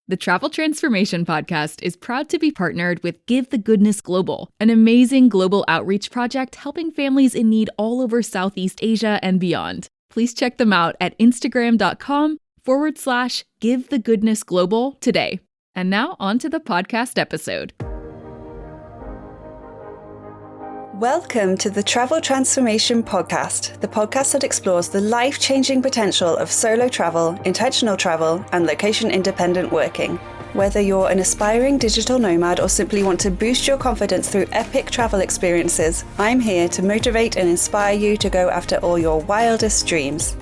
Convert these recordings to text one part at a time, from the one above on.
The Travel Transformation Podcast is proud to be partnered with Give the Goodness Global, an amazing global outreach project helping families in need all over Southeast Asia and beyond. Please check them out at Instagram.com/Give the Goodness Global today. And now on to the podcast episode. Welcome to the Travel Transformation Podcast, the podcast that explores the life-changing potential of solo travel, intentional travel, and location-independent working. Whether you're an aspiring digital nomad or simply want to boost your confidence through epic travel experiences, I'm here to motivate and inspire you to go after all your wildest dreams.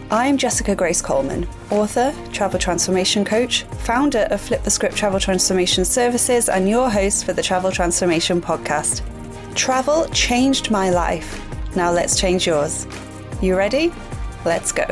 I'm Jessica Grace Coleman, author, travel transformation coach, founder of Flip the Script Travel Transformation Services, and your host for the Travel Transformation Podcast. Travel changed my life. Now let's change yours. You ready? Let's go.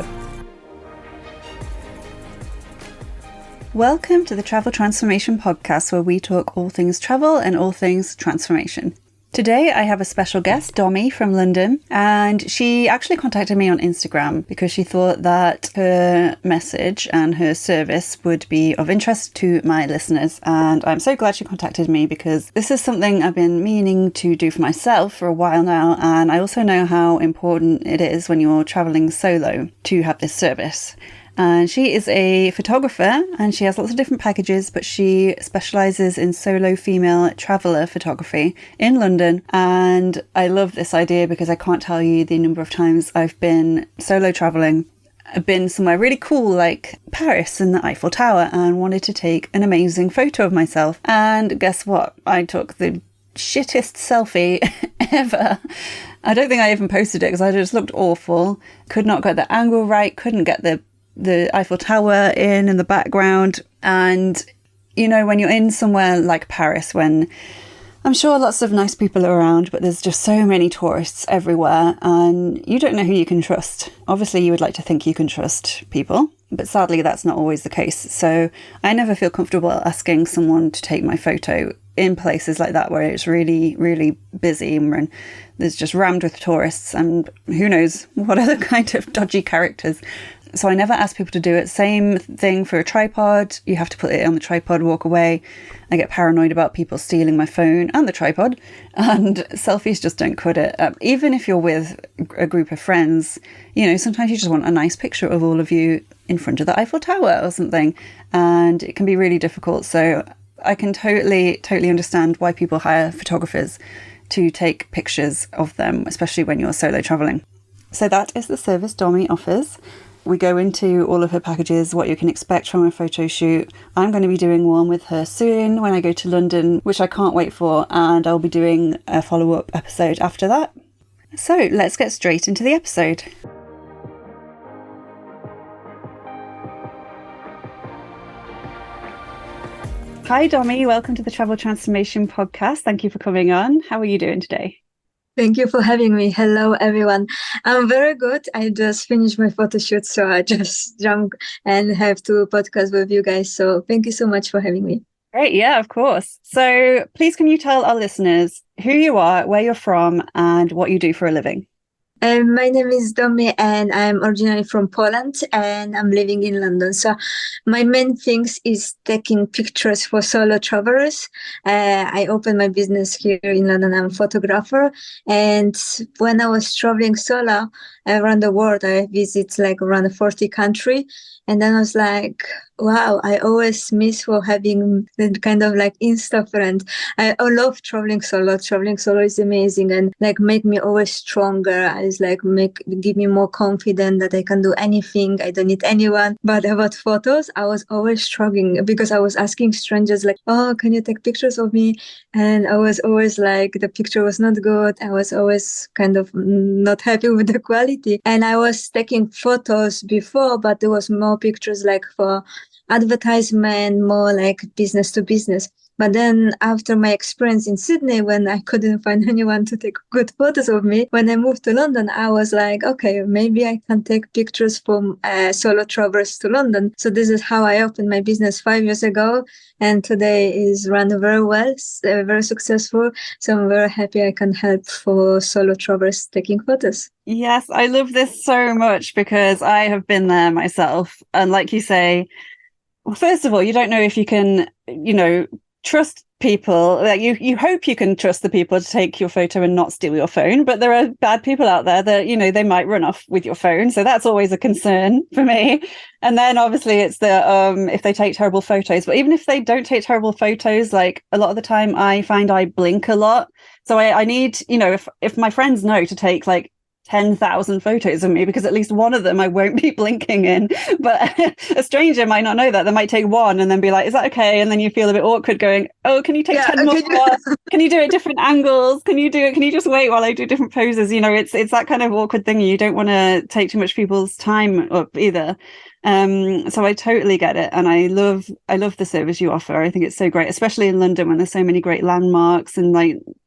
Welcome to the Travel Transformation Podcast, where we talk all things travel and all things transformation. Today I have a special guest, Domi from London, and she actually contacted me on Instagram because she thought that her message and her service would be of interest to my listeners. And I'm so glad she contacted me because this is something I've been meaning to do for myself for a while now. And I also know how important it is when you're traveling solo to have this service. And she is a photographer and she has lots of different packages, but she specialises in solo female traveller photography in London. And I love this idea because I can't tell you the number of times I've been solo travelling. I've been somewhere really cool like Paris and the Eiffel Tower and wanted to take an amazing photo of myself. And guess what? I took the shittest selfie ever. I don't think I even posted it because I just looked awful. Could not get the angle right, couldn't get the Eiffel Tower in the background. And you know, when you're in somewhere like Paris, when I'm sure lots of nice people are around, but there's just so many tourists everywhere and you don't know who you can trust. Obviously you would like to think you can trust people, but sadly that's not always the case. So I never feel comfortable asking someone to take my photo in places like that where it's really, really busy and there's just rammed with tourists and who knows what other kind of dodgy characters. So I never ask people to do it. Same thing for a tripod. You have to put it on the tripod, walk away. I get paranoid about people stealing my phone and the tripod, and selfies just don't cut it. Even if you're with a group of friends, you know, sometimes you just want a nice picture of all of you in front of the Eiffel Tower or something, and it can be really difficult. So I can totally understand why people hire photographers to take pictures of them, especially when you're solo traveling. So that is the service Domi offers. We go into all of her packages, what you can expect from a photo shoot. I'm going to be doing one with her soon when I go to London, which I can't wait for, and I'll be doing a follow-up episode after that. So let's get straight into the episode. Hi Domi, welcome to the Travel Transformation Podcast. Thank you for coming on. How are you doing today? Thank you for having me. Hello, everyone. I'm very good. I just finished my photo shoot, so I just jumped and have to podcast with you guys. So thank you so much for having me. Great. Yeah, of course. So please, can you tell our listeners who you are, where you're from, and what you do for a living? My name is Domi and I'm originally from Poland and I'm living in London. So my main things is taking pictures for solo travelers. I opened my business here in London. I'm a photographer. And when I was traveling solo around the world, I visit like around 40 countries. And then I was like, wow, I always miss for having that kind of like Insta friend. I love traveling solo. Traveling solo is amazing and like make me always stronger. It's like give me more confidence that I can do anything. I don't need anyone. But about photos, I was always struggling because I was asking strangers like, oh, can you take pictures of me? And I was always like, the picture was not good. I was always kind of not happy with the quality. And I was taking photos before, but there was more pictures like for advertisement, more like business to business. But then after my experience in Sydney, when I couldn't find anyone to take good photos of me, when I moved to London, I was like, okay, maybe I can take pictures from solo travelers to London. So this is how I opened my business 5 years ago. And today is run very well, very successful. So I'm very happy I can help for solo travelers taking photos. Yes, I love this so much because I have been there myself. And like you say, Well, first of all, you don't know if you can, trust people. Like you hope you can trust the people to take your photo and not steal your phone, but there are bad people out there that, they might run off with your phone. So that's always a concern for me. And then obviously it's the if they take terrible photos. But even if they don't take terrible photos, like a lot of the time I find I blink a lot. So I need, if my friends know to take like 10,000 photos of me, because at least one of them I won't be blinking in. But a stranger might not know that. They might take one and then be like, is that okay? And then you feel a bit awkward going, oh, can you take 10 more? Can you do it at different angles? Can you just wait while I do different poses? It's that kind of awkward thing. You don't want to take too much people's time up either. So I totally get it, and I love the service you offer. I think it's so great, especially in London when there's so many great landmarks and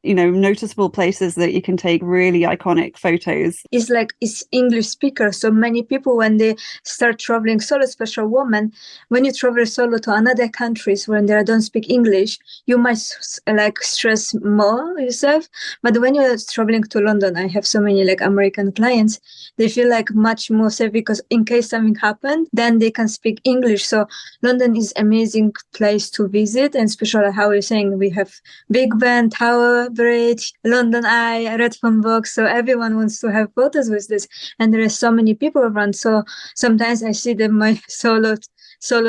noticeable places that you can take really iconic photos. It's English speaker, so many people when they start traveling solo, especially women, when you travel solo to another countries when they don't speak English, you might stress more yourself. But when you're traveling to London, I have so many American clients, they feel much more safe because in case something happens, then they can speak English. So London is amazing place to visit, and especially how you're saying, we have Big Ben, Tower Bridge, London Eye, Red Phone Box. So everyone wants to have photos with this, and there are so many people around. So sometimes I see them, my solo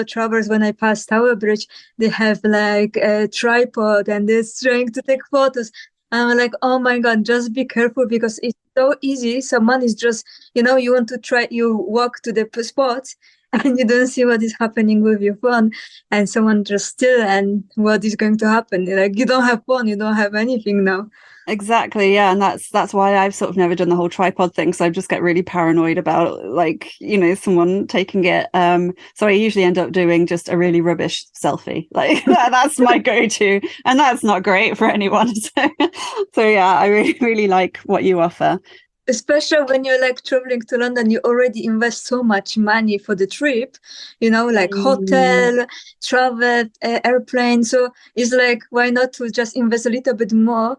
travelers, when I pass Tower Bridge, they have a tripod and they're trying to take photos. I'm like, oh my God, just be careful because it's so easy. Someone is just, you want to try, you walk to the spot and you don't see what is happening with your phone, and someone just steal, and what is going to happen? You don't have phone, you don't have anything now. Exactly, yeah, and that's why I've sort of never done the whole tripod thing. So I just get really paranoid about someone taking it. So I usually end up doing just a really rubbish selfie. That's my go-to, and that's not great for anyone. So yeah, I really really like what you offer. Especially when you're traveling to London, you already invest so much money for the trip, hotel, travel, airplane. So it's why not to just invest a little bit more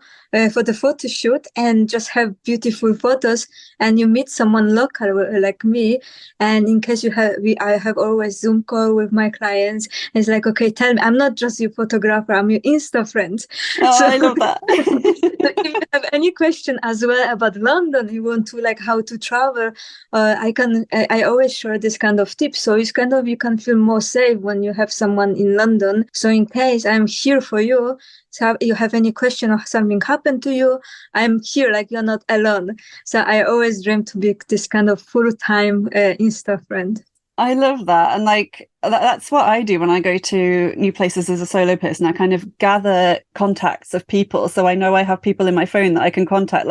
for the photo shoot and just have beautiful photos, and you meet someone local like me. And in case I have always Zoom call with my clients. It's okay, tell me, I'm not just your photographer, I'm your Insta friend. Oh, so, I love that. So if you have any question as well about London, you want to how to travel, I always share this kind of tips, so it's you can feel more safe when you have someone in London. So in case, I'm here for you. So you have any question or something happened to you, I'm here, you're not alone. So I always dream to be this kind of full-time Insta friend. I love that. And that's what I do when I go to new places as a solo person. I kind of gather contacts of people. So I know I have people in my phone that I can contact,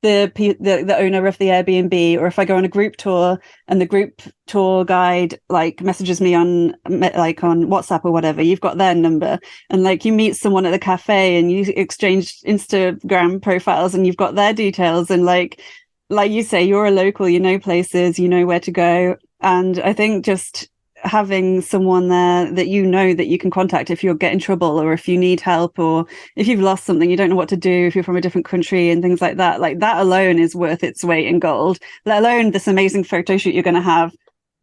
the owner of the Airbnb, or if I go on a group tour and the group tour guide messages me on WhatsApp or whatever, you've got their number, and you meet someone at the cafe and you exchange Instagram profiles and you've got their details, and like you say, you're a local, you know places, you know where to go. And I think just having someone there that that you can contact if you get in trouble, or if you need help, or if you've lost something, you don't know what to do, if you're from a different country and things like that, that alone is worth its weight in gold, let alone this amazing photo shoot you're going to have.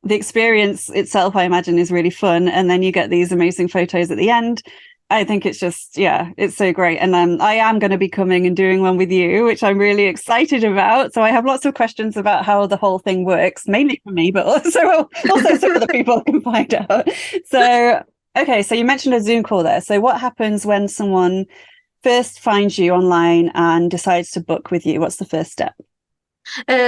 The experience itself, I imagine, is really fun, and then you get these amazing photos at the end. I think it's just, yeah, it's so great. And I am going to be coming and doing one with you, which I'm really excited about. So I have lots of questions about how the whole thing works, mainly for me, but also some other people can find out. So, okay, so you mentioned a Zoom call there. So what happens when someone first finds you online and decides to book with you? What's the first step?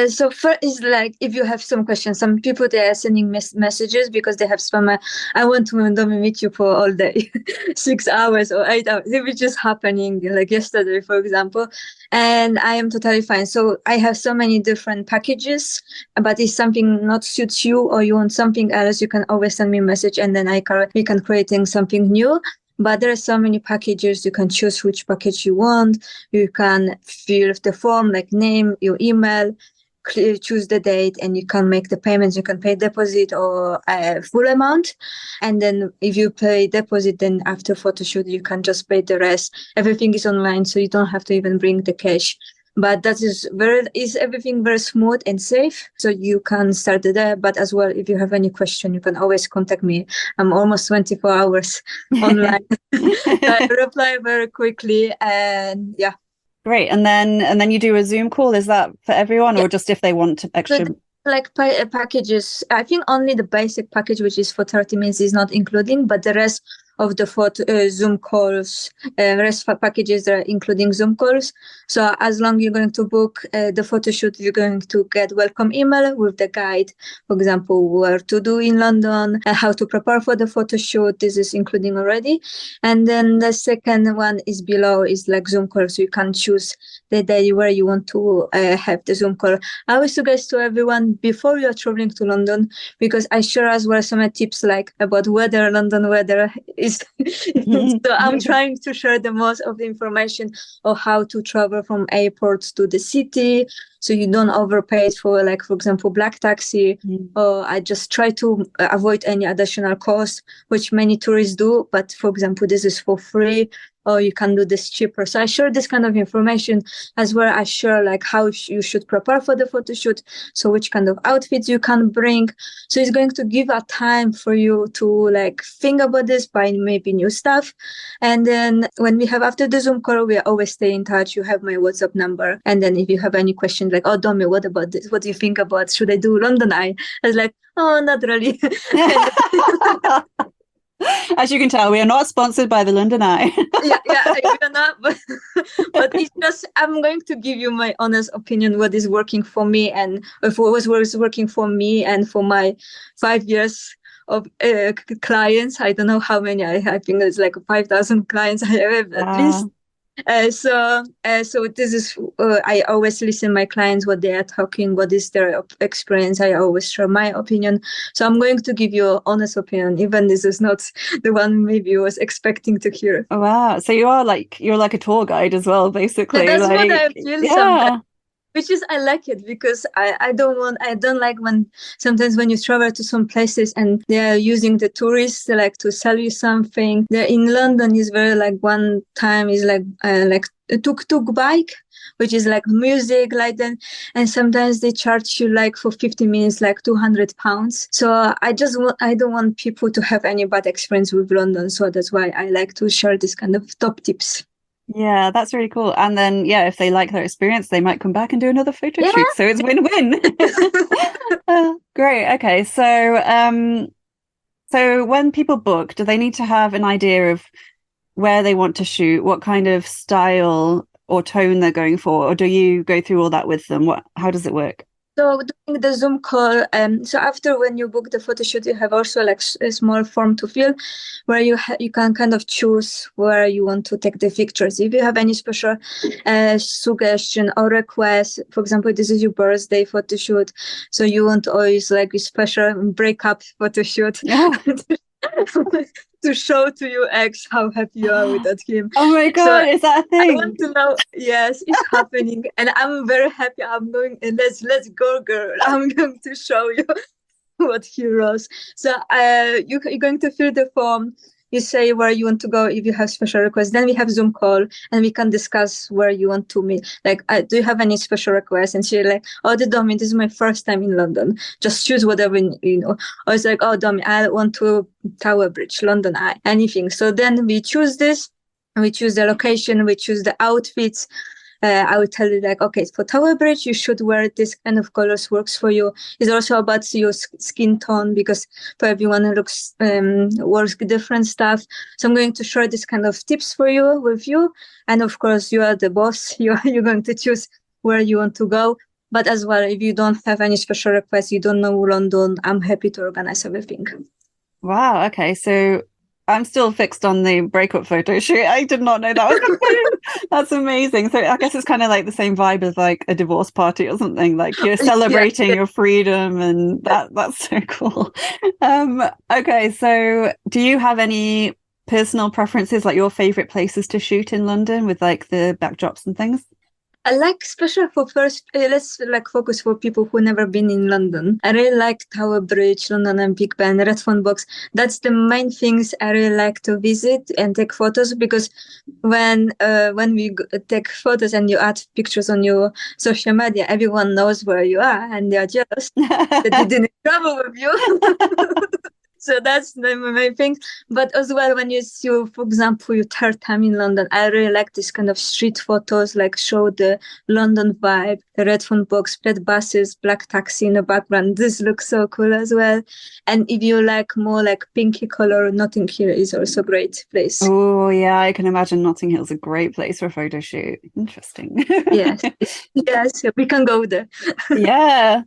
So first is if you have some questions, some people, they are sending messages because they have some I want to Domi meet you for all day 6 hours or 8 hours, it was just happening yesterday, for example, and I am totally fine. So I have so many different packages, but if something not suits you or you want something else, you can always send me a message, and then we can create something new. But there are so many packages. You can choose which package you want. You can fill the form, name, your email, choose the date, and you can make the payments. You can pay deposit or full amount. And then if you pay deposit, then after photo shoot, you can just pay the rest. Everything is online, so you don't have to even bring the cash. but that is everything very smooth and safe. So you can start there. But as well, if you have any question, you can always contact me. I'm almost 24 hours online. I reply very quickly, and yeah. Great. And then you do a Zoom call. Is that for everyone, or just if they want extra? So, like packages, I think only the basic package, which is for 30 minutes, is not including, but the rest of the Zoom calls, rest packages are including Zoom calls. So as long you're going to book the photo shoot, you're going to get welcome email with the guide, for example, where to do in London, how to prepare for the photo shoot. This is including already. And then the second one is below is like Zoom call. So you can choose the day where you want to have the Zoom call. I always suggest to everyone before you're traveling to London, because I share as well some tips like about weather, London weather is. So I'm trying to share the most of the information of how to travel from airports to the city, so you don't overpay for, like, for example, black taxi. Or I just try to avoid any additional cost, which many tourists do. But for example, this is for free, or you can do this cheaper. So I share this kind of information as well. I share like how you should prepare for the photo shoot, so which kind of outfits you can bring. So it's going to give a time for you to like think about this, buy maybe new stuff. And then when we have after the Zoom call, we always stay in touch. You have my WhatsApp number. And then if you have any questions like, oh, Domi, what about this? What do you think about? Should I do London Eye? I was like, oh, not really. As you can tell, we are not sponsored by the London Eye. yeah, we're not, but it's just, I'm going to give you my honest opinion, what is working for me, and if what was working for me and for my 5 years of clients. I don't know how many I think it's like 5,000 clients I have at least. So this is I always listen my clients, what they are talking, what is their experience. I always share my opinion. So I'm going to give you an honest opinion, even this is not the one maybe you was expecting to hear. Wow. So you're like a tour guide as well, basically. That's like, what I feel sometimes. Which is, I like it, because I don't like when sometimes when you travel to some places and they're using the tourists like to sell you something. There in London is very like one time is like a tuk-tuk bike, which is like music like that. And sometimes they charge you like for 50 minutes, like £200. So I don't want people to have any bad experience with London. So that's why I like to share this kind of top tips. Yeah, that's really cool. And then, yeah, if they like their experience, they might come back and do another photo shoot. So it's win-win. Great. Okay. So when people book, do they need to have an idea of where they want to shoot, what kind of style or tone they're going for, or do you go through all that with them? How does it work? So doing the Zoom call, so after when you book the photo shoot, you have also like a small form to fill, where you can kind of choose where you want to take the pictures. If you have any special suggestion or request, for example, this is your birthday photo shoot, so you want to always like a special breakup photo shoot. Yeah. To show to your ex how happy you are with that him. Oh my God, is that a thing? I want to know. Yes, it's happening, and I'm very happy. I'm going, and let's go, girl. I'm going to show you what heroes. So you're going to fill the form. You say where you want to go if you have special requests. Then we have Zoom call and we can discuss where you want to meet. Like, do you have any special requests? And she's like, oh, Domi, this is my first time in London. Just choose whatever, you know. Or it's like, oh, Domi, I want to Tower Bridge, London Eye, anything. So then we choose this, we choose the location, we choose the outfits. I would tell you like, okay, for Tower Bridge, you should wear this kind of colors works for you. It's also about your skin tone, because for everyone it looks works different stuff. So I'm going to share this kind of tips for you with you. And of course, you are the boss. You're going to choose where you want to go. But as well, if you don't have any special requests, you don't know London, I'm happy to organize everything. Wow. Okay. So I'm still fixed on the breakup photo shoot. I did not know that was a thing. That's amazing. So I guess it's kind of like the same vibe as like a divorce party or something. Like you're celebrating your freedom, and that's so cool. Okay, so do you have any personal preferences, like your favorite places to shoot in London with like the backdrops and things? I like, especially for first, let's like focus for people who never been in London. I really like Tower Bridge, London and Big Ben, Red Phone Box. That's the main things I really like to visit and take photos, because when we take photos and you add pictures on your social media, everyone knows where you are and they are jealous that you didn't travel with you. So that's the main thing. But as well, when you see, for example, your third time in London, I really like this kind of street photos, like show the London vibe, the red phone box, red buses, black taxi in the background. This looks so cool as well. And if you like more like pinky color, Notting Hill is also a great place. Oh, yeah, I can imagine Notting Hill's a great place for a photo shoot. Interesting. Yes, yes, we can go there. Yeah.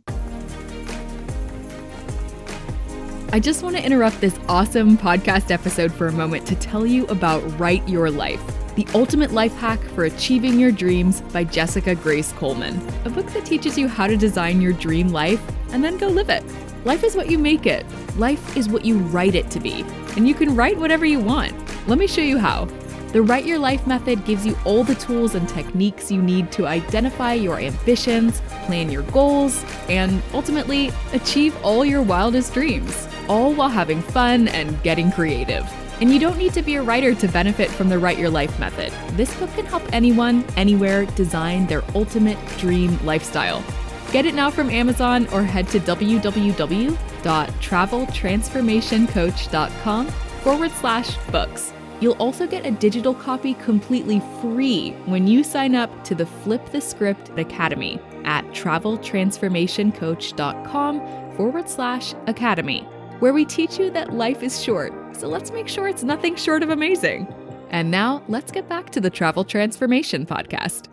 I just want to interrupt this awesome podcast episode for a moment to tell you about Write Your Life, the ultimate life hack for achieving your dreams by Jessica Grace Coleman, a book that teaches you how to design your dream life and then go live it. Life is what you make it. Life is what you write it to be. And you can write whatever you want. Let me show you how. The Write Your Life method gives you all the tools and techniques you need to identify your ambitions, plan your goals, and ultimately achieve all your wildest dreams, all while having fun and getting creative. And you don't need to be a writer to benefit from the Write Your Life method. This book can help anyone, anywhere design their ultimate dream lifestyle. Get it now from Amazon or head to www.traveltransformationcoach.com/books. You'll also get a digital copy completely free when you sign up to the Flip the Script Academy at traveltransformationcoach.com/academy, where we teach you that life is short, so let's make sure it's nothing short of amazing. And now let's get back to the Travel Transformation Podcast.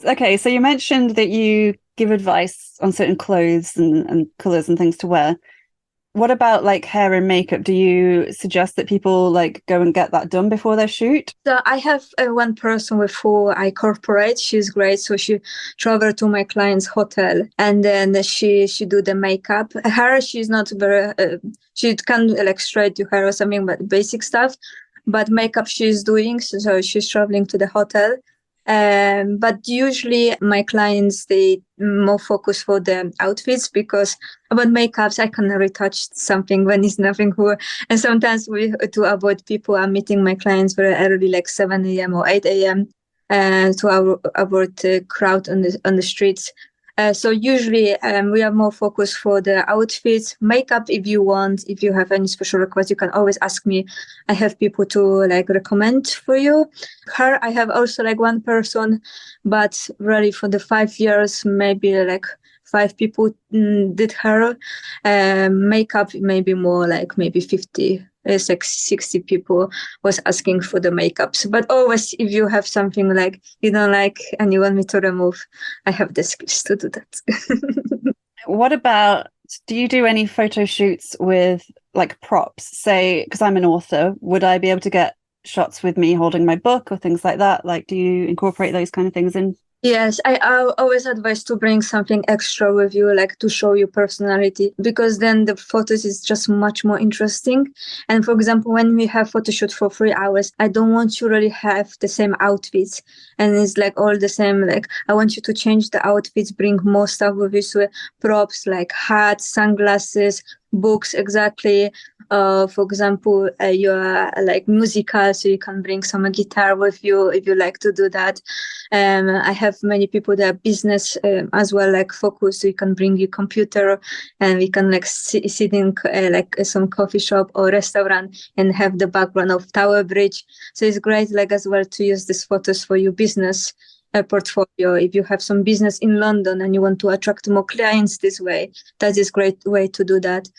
Okay, so you mentioned that you give advice on certain clothes and colours and things to wear. What about like hair and makeup? Do you suggest that people like go and get that done before their shoot? So I have one person with who I cooperate. She's great. So she travel to my client's hotel and then she do the makeup. Her, she's not very, she can like straight to hair or something, but basic stuff. But makeup she's doing. So she's traveling to the hotel. But usually my clients, they more focus for the outfits, because about makeups, I can retouch something when it's nothing cool. And sometimes to avoid people, I'm meeting my clients very early, like 7 a.m. or 8 a.m. To avoid the crowd on the streets. So usually we are more focused for the outfits, makeup. If you want, if you have any special requests, you can always ask me. I have people to like recommend for you. Her, I have also like one person, but really for the 5 years, maybe like 5 people did her. Makeup, maybe more like maybe 50. It's like 60 people was asking for the makeups. But always, if you have something like you don't like and you want me to remove, I have the skills to do that. What about, do you do any photo shoots with like props? Say, because I'm an author, would I be able to get shots with me holding my book or things like that? Like, do you incorporate those kind of things in? Yes, I always advise to bring something extra with you, like to show your personality, because then the photos is just much more interesting. And for example, when we have photo shoot for 3 hours, I don't want you really have the same outfits and it's like all the same. Like I want you to change the outfits, bring more stuff with you, so props like hats, sunglasses, books. Exactly. For example, you are like musical, so you can bring some guitar with you if you like to do that. I have many people that are business as well, like focus. So you can bring your computer, and we can like sit in like some coffee shop or restaurant and have the background of Tower Bridge. So it's great, like as well, to use these photos for your business portfolio. If you have some business in London and you want to attract more clients this way, that is a great way to do that.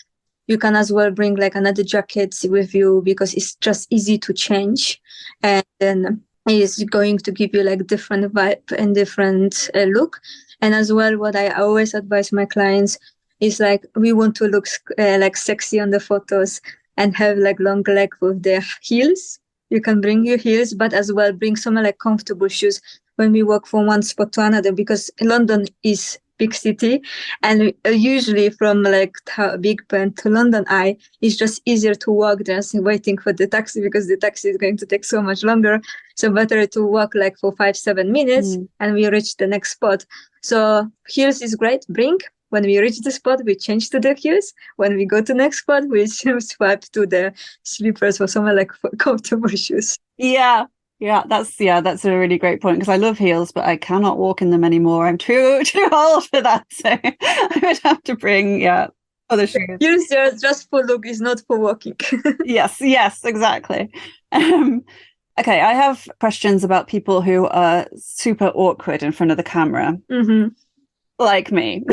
You can as well bring like another jacket with you, because it's just easy to change, and then it's going to give you like different vibe and different look. And as well, what I always advise my clients is like, we want to look like sexy on the photos and have like long leg with the heels. You can bring your heels, but as well bring some like comfortable shoes when we walk from one spot to another, because London is big city, and usually from like Big Ben to London Eye, it's just easier to walk than waiting for the taxi, because the taxi is going to take so much longer. So better to walk like for 5-7 minutes and we reach the next spot. So heels is great. Bring. When we reach the spot, we change to the heels. When we go to the next spot, we swipe to the slippers or somewhere like comfortable shoes. Yeah, that's a really great point, because I love heels, but I cannot walk in them anymore. I'm too old for that, so I would have to bring other shoes. Heels are just for look, is not for walking. Yes, exactly. Okay, I have questions about people who are super awkward in front of the camera. Like me.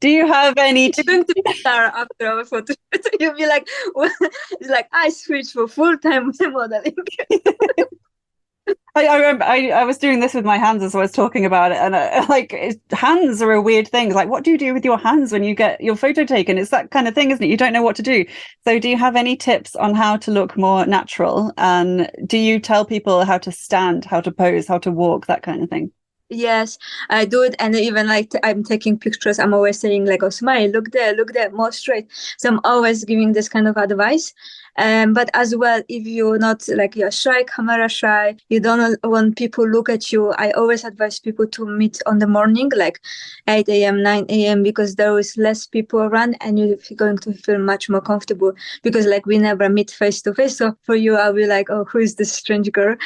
Do you have any? You're going to be star after our photo. You'll be like, well, it's like I switched for full-time modeling. I remember I was doing this with my hands as I was talking about it, and hands are a weird thing. Like, what do you do with your hands when you get your photo taken? It's that kind of thing, isn't it? You don't know what to do. So do you have any tips on how to look more natural? And do you tell people how to stand, how to pose, how to walk, that kind of thing? Yes, I do it. And even like I'm taking pictures, I'm always saying like, oh, smile, look there, more straight. So I'm always giving this kind of advice. But as well, if you're not like you're shy, camera shy, you don't want people look at you, I always advise people to meet on the morning, like 8 a.m., 9 a.m., because there is less people around and you're going to feel much more comfortable, because like we never meet face to face. So for you, I'll be like, oh, who is this strange girl?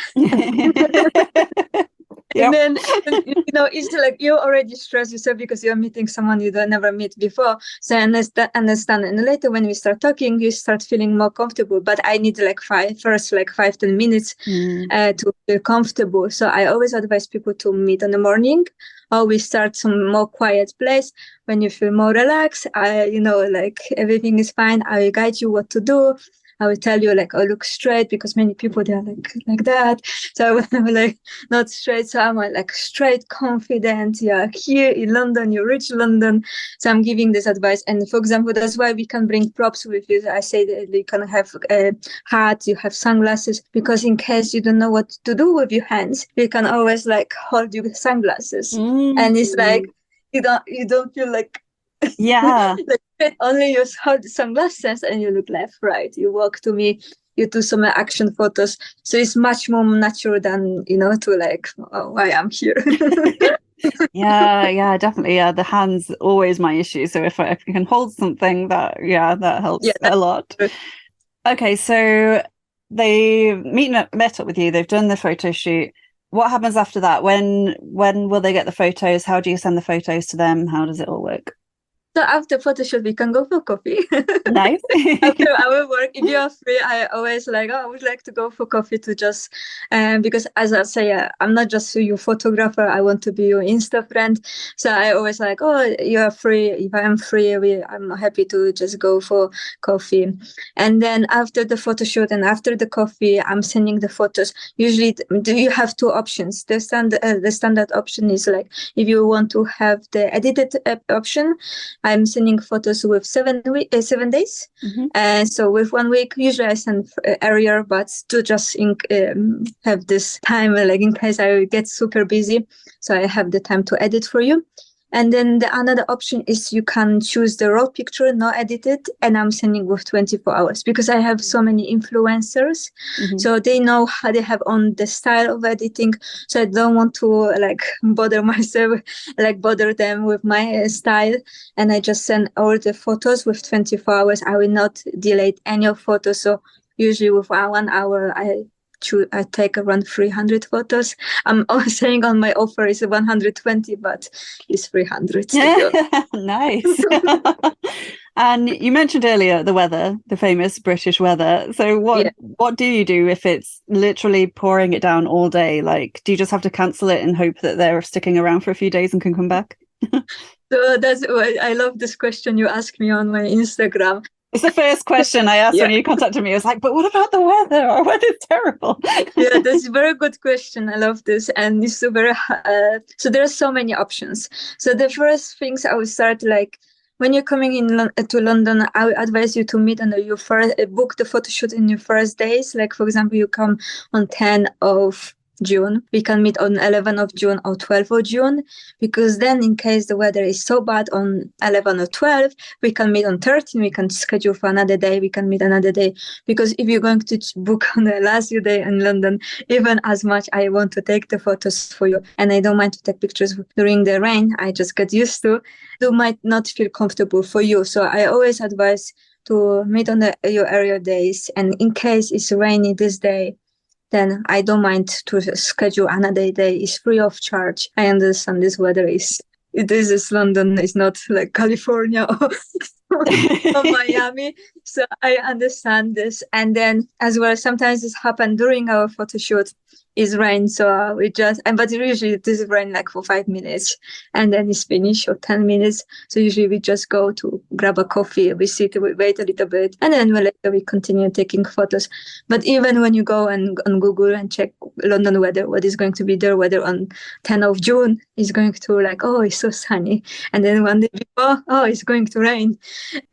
And then, it's like you already stress yourself because you're meeting someone you don't never meet before. So I understand. And later when we start talking, you start feeling more comfortable. But I need like 5-10 minutes to feel comfortable. So I always advise people to meet in the morning, or we start some more quiet place when you feel more relaxed. Like everything is fine. I will guide you what to do. I will tell you like, oh, look straight, because many people, they're like that. So I will like not straight. So I'm like straight, confident. Yeah, here in London, you reach London. So I'm giving this advice. And for example, that's why we can bring props with you. I say that you can have a hat, you have sunglasses, because in case you don't know what to do with your hands, you can always like hold your sunglasses. And it's like, you don't feel like, like only you hold the sunglasses and you look left, right. You walk to me, you do some action photos. So it's much more natural than, to like, oh, why I'm here. Yeah, definitely. Yeah, the hands always my issue. So if you can hold something, that helps a lot. Okay, so they met up with you. They've done the photo shoot. What happens after that? When will they get the photos? How do you send the photos to them? How does it all work? So after photo shoot, we can go for coffee. Nice. After our work, if you are free, I always I would like to go for coffee to just, because as I say, I'm not just your photographer. I want to be your Insta friend. So I always like, oh, you are free. If I'm free, I'm happy to just go for coffee. And then after the photo shoot and after the coffee, I'm sending the photos. Usually, do you have two options? The standard option is like, if you want to have the edited option, I'm sending photos with 7 days. And so with 1 week, usually I send earlier, but to just have this time, like in case I get super busy. So I have the time to edit for you. And then the another option is you can choose the raw picture, not edited, and I'm sending with 24 hours, because I have so many influencers. So they know how they have on the style of editing. So I don't want to like bother myself, like bother them with my style. And I just send all the photos with 24 hours. I will not delete any of photos. So usually with 1 hour, I take around 300 photos. I'm always saying on my offer is 120, but it's 300. Nice. And you mentioned earlier the weather, the famous British weather. So what do you do if it's literally pouring it down all day? Like, do you just have to cancel it and hope that they're sticking around for a few days and can come back? So that's why I love this question you asked me on my Instagram. It's the first question I asked when you contacted me. I was like, but what about the weather? Our weather's terrible. Yeah, that's a very good question. I love this. And it's so there are so many options. So the first things I would start, like, when you're coming to London, I would advise you to meet on book the photo shoot in your first days. Like, for example, you come on 10 of June. We can meet on 11th of June or 12th of June, because then in case the weather is so bad on 11 or 12, we can meet on 13, we can schedule for another day, we can meet another day. Because if you're going to book on the last few days in London, even as much I want to take the photos for you, and I don't mind to take pictures during the rain, I just get used to, you might not feel comfortable for you. So I always advise to meet on your area days, and in case it's rainy this day, then I don't mind to schedule another day. It's free of charge. I understand this weather this is London, it's not like California or Miami. So I understand this. And then as well, sometimes this happens during our photo shoot, is rain. So we just, but usually this rain like for 5 minutes and then it's finished, or 10 minutes. So usually we just go to grab a coffee, we sit, we wait a little bit, and then later we continue taking photos. But even when you go and on Google and check London weather, what is going to be their weather on 10th of June is going to like, oh, it's so sunny. And then one day before, oh, it's going to rain.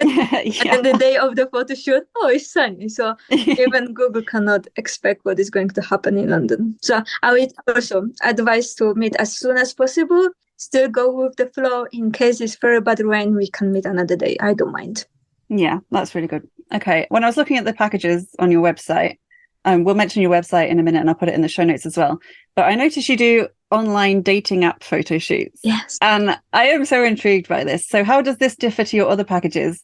Yeah. And then the day of the photo shoot, oh, it's sunny. So even Google cannot expect what is going to happen in London. So I would also advise to meet as soon as possible. Still go with the flow. In case it's very bad rain, we can meet another day. I don't mind. Yeah, that's really good. Okay. When I was looking at the packages on your website, we'll mention your website in a minute and I'll put it in the show notes as well. But I noticed you do online dating app photo shoots. Yes. And I am so intrigued by this. So how does this differ to your other packages?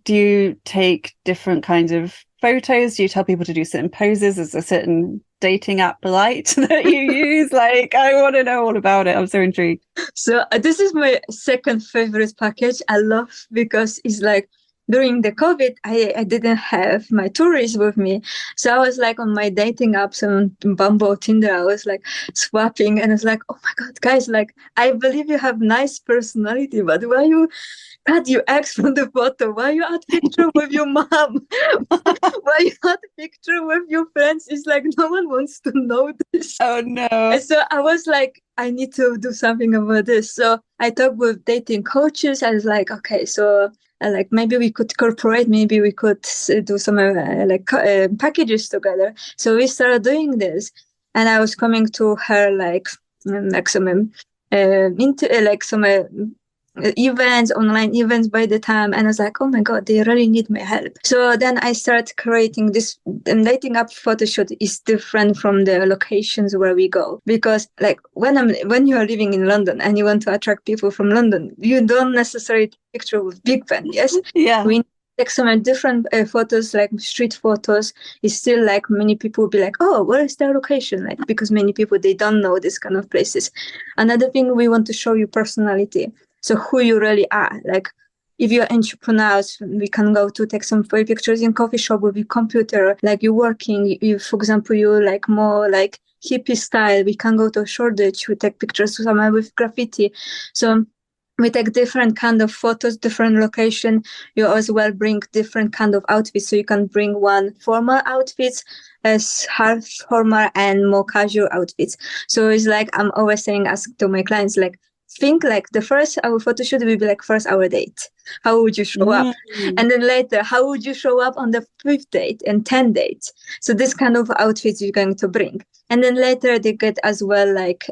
Do you take different kinds of photos? Do you tell people to do certain poses? Is a certain dating app light that you use? Like, I want to know all about it. I'm so intrigued. So this is my second favorite package. I love because it's like during the COVID, I didn't have my tourists with me. So I was like on my dating apps on Bumble, Tinder, I was like swapping and I was like, oh my God, guys, like, I believe you have nice personality, but why you cut your ex from the photo? Why you add picture with your mom? Why you add picture with your friends? It's like no one wants to know this. Oh no. And so I was like, I need to do something about this. So I talked with dating coaches. I was like, okay, so like maybe we could cooperate, maybe we could do some packages together. So we started doing this, and I was coming to her some events, online events by the time, and I was like, oh my God, they really need my help. So then I started creating this dating app photo shoot is different from the locations where we go, because like when you are living in London and you want to attract people from London, you don't necessarily take a picture with Big Ben. Yes, yeah, we take some different photos, like street photos. It's still like many people will be like, oh, where is their location? Like, because many people, they don't know this kind of places. Another thing, we want to show you personality. So who you really are. Like if you're entrepreneurs, we can go to take some pictures in coffee shop with your computer. Like you're working, for example, you like more like hippie style. We can go to Shoreditch. We take pictures somewhere with graffiti. So we take different kind of photos, different location. You as well bring different kind of outfits. So you can bring one formal outfits, as half formal and more casual outfits. So it's like I'm always saying, ask to my clients, like, think like the first our photo shoot will be like first our date. How would you show up? And then later, how would you show up on the 5th date and 10th date? So this kind of outfits you're going to bring. And then later they get as well like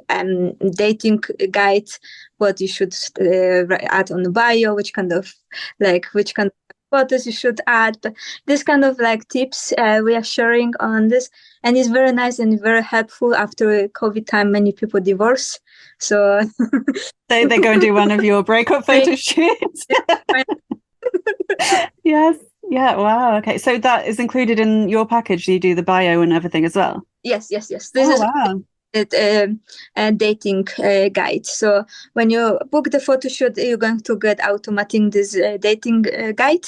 dating guide, what you should add on the bio, which kind of photos you should add. But this kind of like tips we are sharing on this, and it's very nice and very helpful. After COVID time, many people divorce, so they go and do one of your breakup photo shoots. Yes. Yeah. Wow. Okay. So that is included in your package. You do the bio and everything as well. Yes. This is wow. A dating guide. So when you book the photo shoot, you're going to get automatic this dating guide,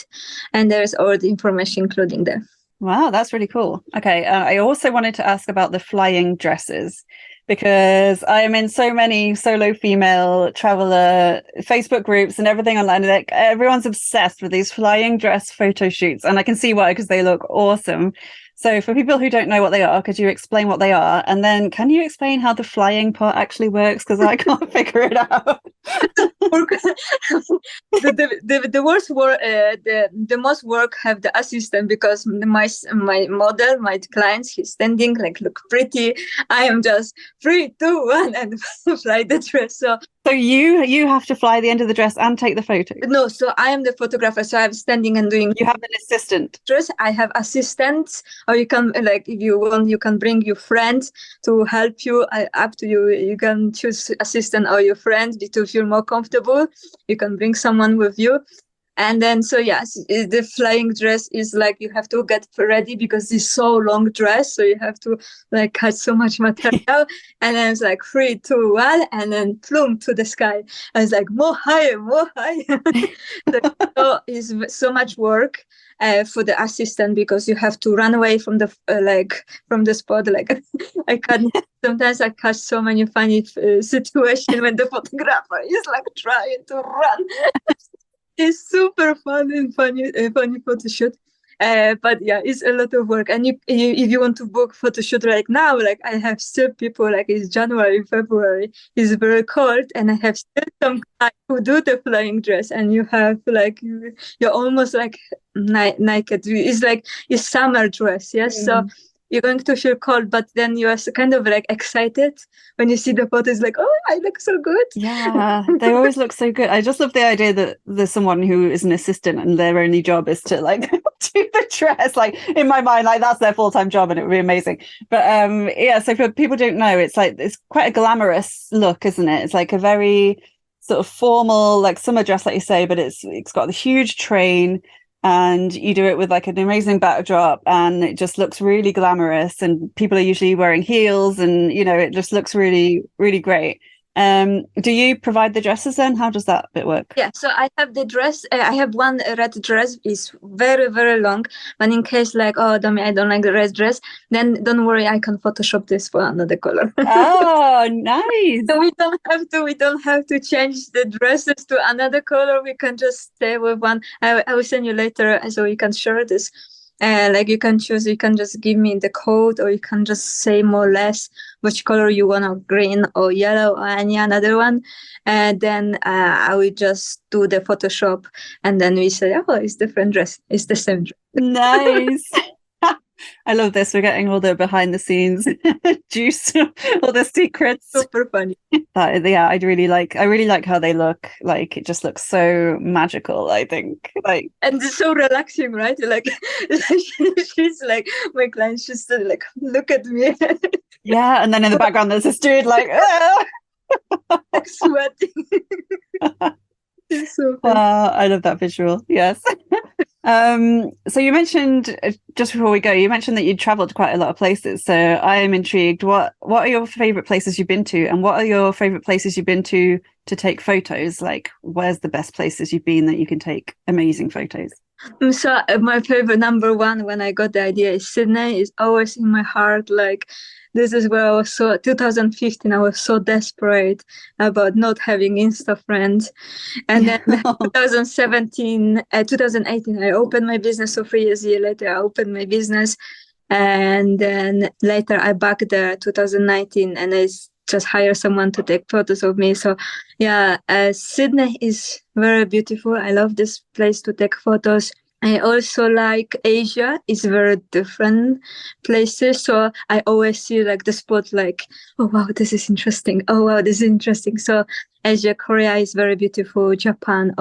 and there's all the information including there. Wow, that's really cool. Okay, I also wanted to ask about the flying dresses, because I am in so many solo female traveler Facebook groups and everything online. Like everyone's obsessed with these flying dress photo shoots, and I can see why, because they look awesome. So for people who don't know what they are, could you explain what they are? And then can you explain how the flying part actually works? Because I can't figure it out. The worst work, the most work have the assistant, because my model, my clients, he's standing like, look pretty. I am just 3, 2, 1 and fly the dress. So you have to fly the end of the dress and take the photo? No, so I am the photographer. So I'm standing and doing. You have an assistant? Dress. I have assistants, or you can, like, if you want, you can bring your friends to help you. Up to you. You can choose assistant or your friend to feel more comfortable. You can bring someone with you. And then, so yes, the flying dress is like, you have to get ready because it's so long dress. So you have to like cut so much material. And then it's like 3, 2, 1, and then plume to the sky. And it's like more higher, more higher. So it's so much work for the assistant, because you have to run away from the from the spot. Like sometimes I catch so many funny situations when the photographer is like trying to run. It's super fun and funny photo shoot. But yeah, it's a lot of work. And if you want to book photo shoot right now, like I have still people, like it's January, February, it's very cold, and I have still some guys who do the flying dress, and you have like, you're almost like naked. It's like it's summer dress, yes. So you're going to feel cold, but then you are kind of like excited when you see the photos, like, oh, I look so good. Yeah, they always look so good. I just love the idea that there's someone who is an assistant and their only job is to like do the dress. Like in my mind, like that's their full-time job, and it would be amazing. But yeah, so for people who don't know, it's like, it's quite a glamorous look, isn't it? It's like a very sort of formal, like summer dress, like you say, but it's got the huge train. And you do it with like an amazing backdrop, and it just looks really glamorous, and people are usually wearing heels, and you know, it just looks really, really great. Do you provide the dresses then? How does that bit work? Yeah, so I have the dress. I have one red dress. It's very, very long. But in case like, oh, Domi, I don't like the red dress, then don't worry, I can Photoshop this for another color. Oh, nice. So we don't have to change the dresses to another color. We can just stay with one. I will send you later so you can share this. Like you can choose, you can just give me the code, or you can just say more or less which color you want, or green or yellow or any another one. And then I will just do the Photoshop, and then we say, oh, it's different dress. It's the same dress. Nice. I love this. We're getting all the behind the scenes juice, all the secrets. Super funny. Yeah, I really like how they look. Like it just looks so magical, I think. Like, and it's so relaxing, right? Like she's like, my client, she's like, look at me. Yeah, and then in the background there's this dude like, like sweating. It's so funny. I love that visual. Yes. So you mentioned, just before we go, you mentioned that you'd traveled to quite a lot of places. So I am intrigued. What are your favorite places you've been to, and what are your favorite places you've been to take photos? Like, where's the best places you've been that you can take amazing photos? So my favorite number one, when I got the idea, is Sydney. Is always in my heart. Like, this is where I was 2015, I was so desperate about not having Insta friends. And then 2018, I opened my business. So 3 years later, I opened my business. And then later I back there 2019, and I just hire someone to take photos of me. So yeah, Sydney is very beautiful. I love this place to take photos. I also like Asia. It's very different places. So I always see like the spot like, oh, wow, this is interesting. Oh, wow, this is interesting. So Asia, Korea is very beautiful. Japan,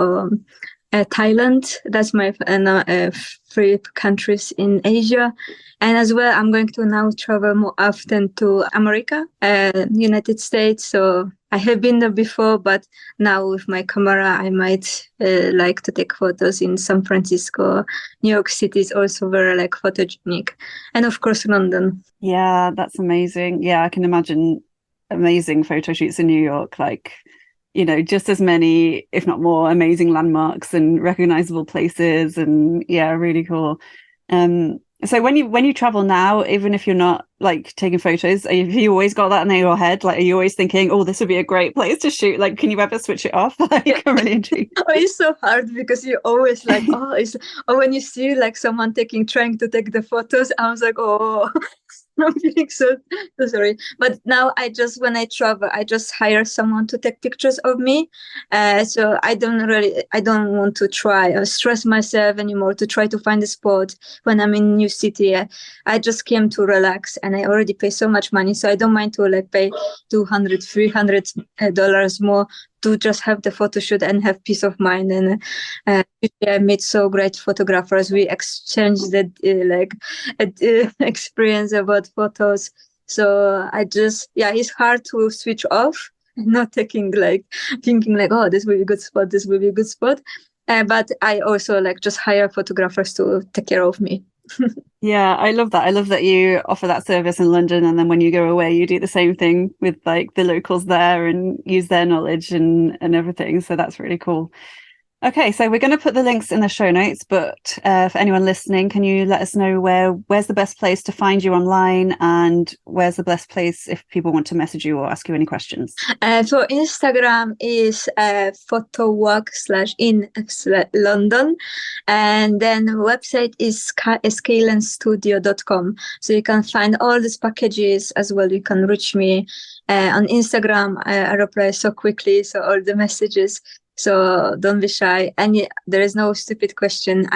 Thailand. That's my 3 countries in Asia. And as well, I'm going to now travel more often to America, United States. So I have been there before, but now with my camera, I might like to take photos in San Francisco. New York City is also very like photogenic. And of course, London. Yeah, that's amazing. Yeah, I can imagine amazing photo shoots in New York. Like, you know, just as many, if not more, amazing landmarks and recognizable places. And yeah, really cool. So when you travel now, even if you're not like taking photos, have you always got that in your head? Like, are you always thinking, oh, this would be a great place to shoot? Like, can you ever switch it off? Like, I'm really intrigued. Oh, it's so hard because you always like, oh, when you see like someone trying to take the photos, I was like, oh, I'm feeling so sorry. But now when I travel, I just hire someone to take pictures of me. So I don't want to try or stress myself anymore to try to find a spot when I'm in new city. I just came to relax, and I already pay so much money. So I don't mind to like pay $200-$300 more to just have the photo shoot and have peace of mind. And I met so great photographers. We exchanged that experience about photos. So it's hard to switch off, not thinking like, oh, this will be a good spot, this will be a good spot. But I also like just hire photographers to take care of me. Yeah, I love that. I love that you offer that service in London, and then when you go away, you do the same thing with like the locals there and use their knowledge and everything. So that's really cool. Okay, so we're going to put the links in the show notes, but for anyone listening, can you let us know where's the best place to find you online, and where's the best place if people want to message you or ask you any questions? So Instagram is photowalk/in/London, and then the website is scalenstudio.com. So you can find all these packages as well. You can reach me on Instagram. I reply so quickly, so all the messages. So don't be shy, and there is no stupid question.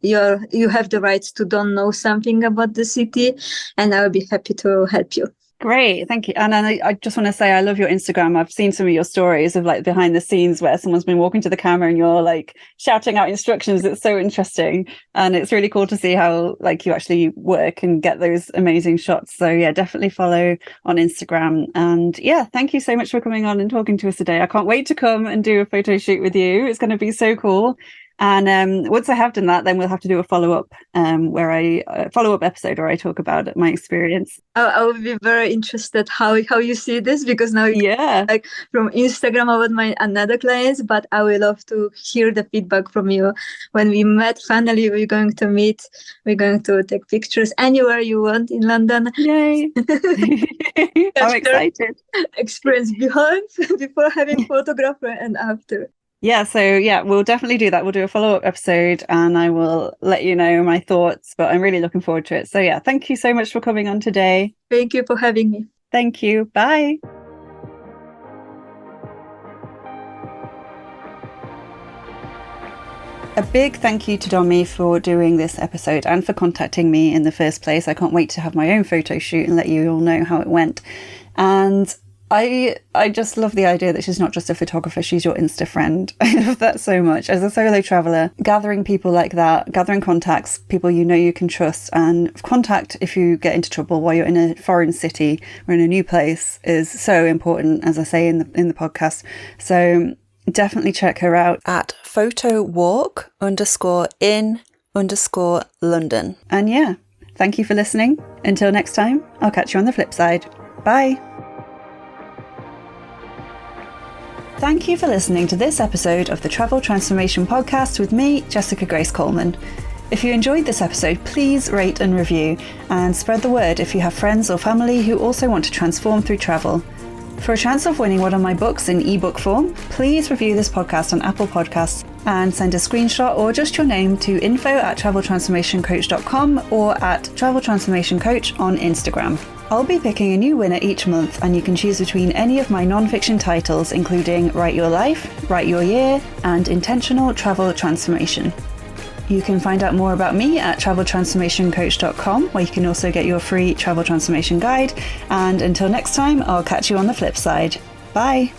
You have the right to don't know something about the city, and I will be happy to help you. Great, thank you. And I just want to say I love your Instagram. I've seen some of your stories of like behind the scenes where someone's been walking to the camera and you're like shouting out instructions. It's so interesting, and it's really cool to see how like you actually work and get those amazing shots. So yeah, definitely follow on Instagram. And yeah, thank you so much for coming on and talking to us today. I can't wait to come and do a photo shoot with you. It's going to be so cool. And once I have done that, then we'll have to do a follow-up episode where I talk about my experience. I would be very interested how you see this, because now like from Instagram about my another clients, but I would love to hear the feedback from you. When we met, finally we're going to meet, we're going to take pictures anywhere you want in London. Yay. I'm excited. Experience before having photographer and after. Yeah, so yeah, we'll definitely do that. We'll do a follow-up episode and I will let you know my thoughts, but I'm really looking forward to it. So yeah, thank you so much for coming on today. Thank you for having me. Thank you. Bye. A big thank you to Domi for doing this episode and for contacting me in the first place. I can't wait to have my own photo shoot and let you all know how it went. And I just love the idea that she's not just a photographer, she's your Insta friend. I love that so much. As a solo traveller, gathering people like that, gathering contacts, people you know you can trust, and contact if you get into trouble while you're in a foreign city or in a new place is so important, as I say in the podcast. So definitely check her out at photowalk_in_London. And yeah, thank you for listening. Until next time, I'll catch you on the flip side. Bye. Thank you for listening to this episode of the Travel Transformation Podcast with me, Jessica Grace Coleman. If you enjoyed this episode, please rate and review, and spread the word if you have friends or family who also want to transform through travel. For a chance of winning one of my books in ebook form, please review this podcast on Apple Podcasts and send a screenshot or just your name to info@traveltransformationcoach.com or at traveltransformationcoach on Instagram. I'll be picking a new winner each month, and you can choose between any of my non-fiction titles, including Write Your Life, Write Your Year, and Intentional Travel Transformation. You can find out more about me at traveltransformationcoach.com, where you can also get your free travel transformation guide. And until next time, I'll catch you on the flip side. Bye.